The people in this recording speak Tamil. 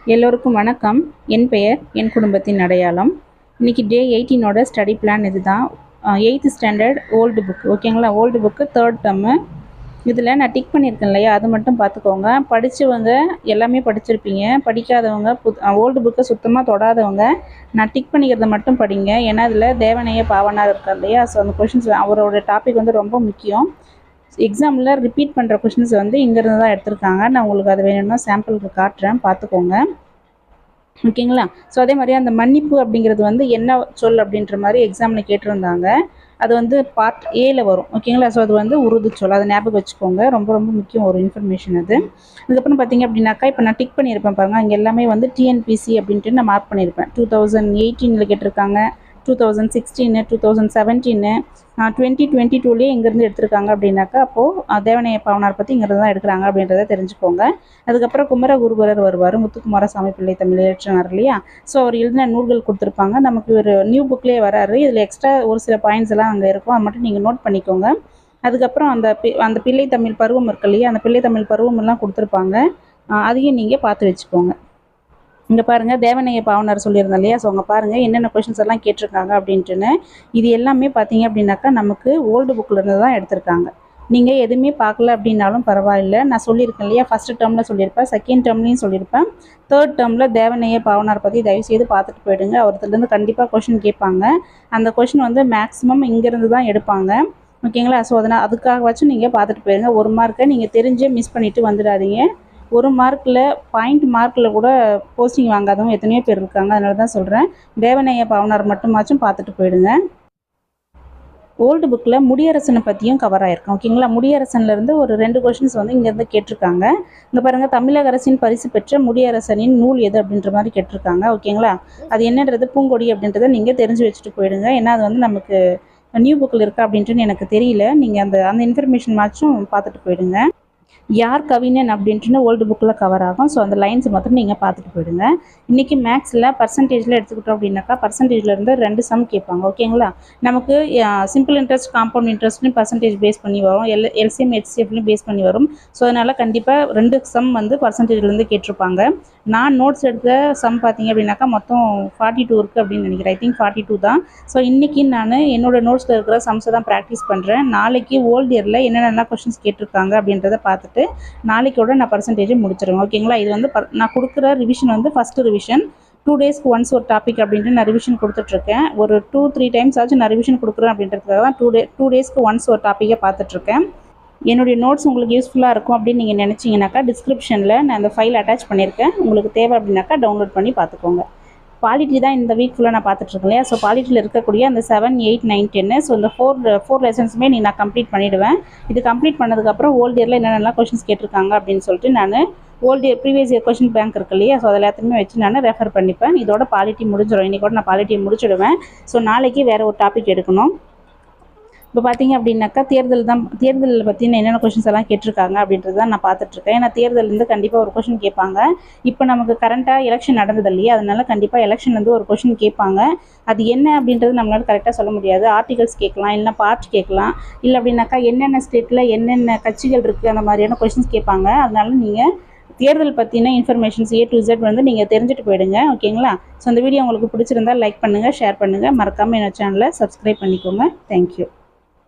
எல்லோருக்கும் வணக்கம். என் பெயர் என் குடும்பத்தின் அடையாளம். இன்றைக்கி டே 18ஓட ஸ்டடி பிளான் இது தான். 8th ஸ்டாண்டர்ட் ஓல்டு புக், ஓகேங்களா? Old book 3rd term. இதில் நான் டிக் பண்ணியிருக்கேன் இல்லையா, அது மட்டும் பார்த்துக்கோங்க. படித்தவங்க எல்லாமே படிச்சிருப்பீங்க. படிக்காதவங்க ஓல்டு புக்கை சுத்தமாக தொடாதவங்க நான் டிக் பண்ணிக்கிறத மட்டும் படிங்க. ஏன்னா அதில் தேவனைய பாவனார் இருக்கார் இல்லையா, ஸோ அந்த கொஷின்ஸ் அவரோட டாபிக் வந்து ரொம்ப முக்கியம். எக்ஸாமில் ரிப்பீட் பண்ணுற கொஷின்ஸ் வந்து இங்கேருந்து தான் எடுத்திருக்காங்க. நான் உங்களுக்கு அது வேணும்னா சாம்பிளுக்கு காட்டுறேன், பார்த்துக்கோங்க, ஓகேங்களா? ஸோ அதே மாதிரி அந்த மன்னிப்பு அப்படிங்கிறது வந்து என்ன சொல் அப்படின்ற மாதிரி எக்ஸாமில் கேட்டிருந்தாங்க. அது வந்து பார்ட் ஏல வரும், ஓகேங்களா? ஸோ அது வந்து உருது சொல், அதை ஞாபகம் வச்சுக்கோங்க. ரொம்ப ரொம்ப முக்கியம் ஒரு இன்ஃபர்மேஷன் அது. அதுக்கப்புறம் பார்த்தீங்க அப்படின்னாக்கா, இப்போ நான் டிக் பண்ணியிருப்பேன் பாருங்கள், அங்கே எல்லாமே வந்து டிஎன்பிசி அப்படின்ட்டு நான் மார்க் பண்ணியிருப்பேன். 2018 கேட்டிருக்காங்க, 2016, 2017, 2022 எங்கேருந்து எடுத்திருக்காங்க அப்படின்னாக்கா, அப்போது தேவனைய பாவனார் பற்றி இங்கேருந்து தான் எடுக்கிறாங்க அப்படின்றத தெரிஞ்சுக்கோங்க. அதுக்கப்புறம் குமரகுருபரர் வருவார், முத்துக்குமாரசாமி பிள்ளை தமிழ் இயற்றினார் இல்லையா? ஸோ அவர் எழுதின நூல்கள் கொடுத்துருப்பாங்க. நமக்கு ஒரு நியூ புக்லேயே வராரு. இதில் எக்ஸ்ட்ரா ஒரு சில பாயிண்ட்ஸ் எல்லாம் அங்கே இருக்கும், அது மட்டும் நீங்கள் நோட் பண்ணிக்கோங்க. அதுக்கப்புறம் அந்த பிள்ளை தமிழ் பருவம் இருக்கு இல்லையா, அந்த பிள்ளை தமிழ் பருவம் எல்லாம் கொடுத்துருப்பாங்க, அதையும் நீங்கள் பார்த்து வச்சுக்கோங்க. இங்கே பாருங்கள், தேவனைய பாவனார் சொல்லியிருந்தேன் இல்லையா, ஸோ அங்கே பாருங்கள் என்னென்ன கொஷின்ஸ் எல்லாம் கேட்டிருக்காங்க அப்படின்ட்டுன்னு. இது எல்லாமே பார்த்தீங்க அப்படின்னாக்கா நமக்கு ஓல்டு புக்கிலேருந்து தான் எடுத்திருக்காங்க. நீங்கள் எதுவுமே பார்க்கல அப்படின்னாலும் பரவாயில்லை. நான் சொல்லியிருக்கேன் இல்லையா, ஃபஸ்ட்டு டேர்மில் சொல்லியிருப்பேன், செகண்ட் டேர்ம்லேயும் சொல்லியிருப்பேன், 3rd டேர்மில் தேவனைய பாவனார் பற்றி தயவுசெய்து பார்த்துட்டு போயிடுங்க. அவர்கிட்டருந்து கண்டிப்பாக கொஷின் கேட்பாங்க. அந்த கொஷின் வந்து மேக்ஸிமம் இங்கேருந்து தான் எடுப்பாங்க, ஓகேங்களா? ஸோ அதனால் அதுக்காகவாச்சும் நீங்கள் பார்த்துட்டு போயிடுங்க. 1 மார்க்கை நீங்கள் தெரிஞ்சே மிஸ் பண்ணிவிட்டு வந்துடாதீங்க. 1 மார்க்கில் பாயிண்ட் மார்க்கில் கூட போஸ்டிங் வாங்காதவங்க எத்தனையோ பேர் இருக்காங்க. அதனால தான் சொல்கிறேன், தேவனைய பாவனார் மட்டுமாச்சும் பார்த்துட்டு போயிடுங்க. ஓல்டு புக்கில் முடியரசனை பற்றியும் கவர் ஆகிருக்கும், ஓகேங்களா? முடியரசன்லேருந்து ஒரு 2 கொஷின்ஸ் வந்து இங்கேருந்து கேட்டிருக்காங்க. இங்கே பாருங்கள், தமிழக அரசின் பரிசு பெற்ற முடியரசனின் நூல் எது அப்படின்ற மாதிரி கேட்டிருக்காங்க, ஓகேங்களா? அது என்னன்றது பூங்கொடி அப்படின்றத நீங்கள் தெரிஞ்சு வச்சுட்டு போயிடுங்க. ஏன்னா அது வந்து நமக்கு நியூ புக்கில் இருக்கா அப்படின்ட்டுன்னு எனக்கு தெரியல. நீங்கள் அந்த இன்ஃபர்மேஷன் மாச்சும் பார்த்துட்டு போயிடுங்க. யார் கவிஞன் அப்படின்ட்டுன்னு ஓல்டு புக்கில் கவர் ஆகும். ஸோ அந்த லைன்ஸ் மாத்திரம் நீங்கள் பார்த்துட்டு போயிடுங்க. இன்றைக்கி மேக்ஸில் பர்சன்டேஜில் எடுத்துக்கிட்டோம் அப்படின்னாக்கா, பர்சன்டேஜ்லேருந்து 2 சம் கேட்பாங்க, ஓகேங்களா? நமக்கு சிம்பிள் இன்ட்ரெஸ்ட், காம்பவுண்ட் இன்ட்ரெஸ்ட்லையும் பர்சன்டேஜ் பேஸ் பண்ணி வரும், எல்சிஎம் ஹெச்சிஎஃப்லையும் பேஸ் பண்ணி வரும். ஸோ அதனால் கண்டிப்பாக 2 சம் வந்து பர்சன்டேஜ்லேருந்து கேட்டிருப்பாங்க. நான் நோட்ஸ் எடுத்த சம் பார்த்தீங்க அப்படின்னாக்கா மொத்தம் 42 இருக்குது அப்படின்னு நினைக்கிறேன். ஐ திங்க் 42 தான். ஸோ இன்றைக்கி நான் என்னோடய நோட்ஸில் இருக்கிற சம்ஸை தான் ப்ராக்டிஸ் பண்ணுறேன். நாளைக்கு ஓல்டு இயரில் என்னென்ன கொஷின்ஸ் கேட்டிருக்காங்க அப்படின்றத பார்த்துட்டு நாளைக்கோட நான் பர்சன்டேஜை முடிச்சிடுவேன், ஓகேங்களா? இது வந்து நான் கொடுக்குற ரிவிஷன் வந்து ஃபஸ்ட்டு ரிவிஷன். 2 டேஸ்க்கு ஒன்ஸ் ஒரு டாபிக் அப்படின்ட்டு நான் ரிவிஷன் கொடுத்துட்ருக்கேன். ஒரு 2-3 டைம்ஸ் ஆச்சும் நான் ரிவிஷன் கொடுக்குறேன் அப்படின்றதுக்காக தான் 2 டேஸ்க்கு ஒன்ஸ் ஒரு டாப்பிக்கை பார்த்துட்ருக்கேன். என்னுடைய நோட்ஸ் உங்களுக்கு யூஸ்ஃபுல்லாக இருக்கும் அப்படின்னு நீங்கள் நினச்சிங்கனாக்கா, டிஸ்கிரிப்ஷனில் நான் அந்த ஃபைல் அட்டாச் பண்ணியிருக்கேன். உங்களுக்கு தேவை அப்படின்னாக்கா டவுன்லோட் பண்ணி பார்த்துக்கோங்க. பாலிட்டி தான் இந்த வீக் ஃபுல்லாக நான் பார்த்துட்ருக்கேன் இல்லையா? ஸோ பாலிட்டியில் இருக்கக்கூடிய அந்த 7, 8, 9, 10 ஸோ இந்த 4 லெசன்ஸுமே நான் கம்ப்ளீட் பண்ணிவிடுவேன். இது கம்ப்ளீட் பண்ணதுக்கப்புறம் ஓல்டு இயரில் என்னென்னலாம் கொஷின்ஸ் கேட்டிருக்காங்க அப்படின்னு சொல்லிட்டு நான் old year previous year question bank இருக்கு இல்லையா, ஸோ அதில் எல்லாத்தையுமே வச்சு நான் ரெஃபர் பண்ணிப்பேன். இதோட பாலிட்டி முடிஞ்சிடும். இன்றைக்கோட நான் பாலிட்டியை முடிச்சிடுவேன். ஸோ நாளைக்கு வேறு ஒரு டாபிக் எடுக்கணும். இப்போ பார்த்தீங்க அப்படின்னாக்கா, தேர்தல் பற்றின என்னென்ன கொஷின்ஸ் எல்லாம் கேட்டிருக்காங்க அப்படின்றது தான் நான் பார்த்துட்ருக்கேன். ஏன்னா தேர்தலேருந்து கண்டிப்பாக ஒரு கொஷின் கேட்பாங்க. இப்போ நமக்கு கரண்ட்டாக எலெக்ஷன் நடந்தது இல்லையா, அதனால கண்டிப்பாக எலெக்ஷன்லேருந்து ஒரு கொஷின் கேட்பாங்க. அது என்ன அப்படின்றது நம்மளால் கரெக்டாக சொல்ல முடியாது. ஆர்டிகல்ஸ் கேட்கலாம், இல்லைனா பார்ட் கேட்கலாம், இல்லை அப்படின்னாக்கா என்னென்ன ஸ்டேட்டில் என்னென்ன கட்சிகள் இருக்குது, அந்த மாதிரியான கொஷின்ஸ் கேட்பாங்க. அதனால நீங்கள் தேர்தல் பற்றின இன்ஃபர்மேஷன்ஸ் A to Z வந்து நீங்கள் தெரிஞ்சுட்டு போயிடுங்க, ஓகேங்களா? ஸோ அந்த வீடியோ உங்களுக்கு பிடிச்சிருந்தால் லைக் பண்ணுங்கள், ஷேர் பண்ணுங்கள், மறக்காமல் என்னோட சேனலை சப்ஸ்கிரைப் பண்ணிக்கோங்க. தேங்க்யூ.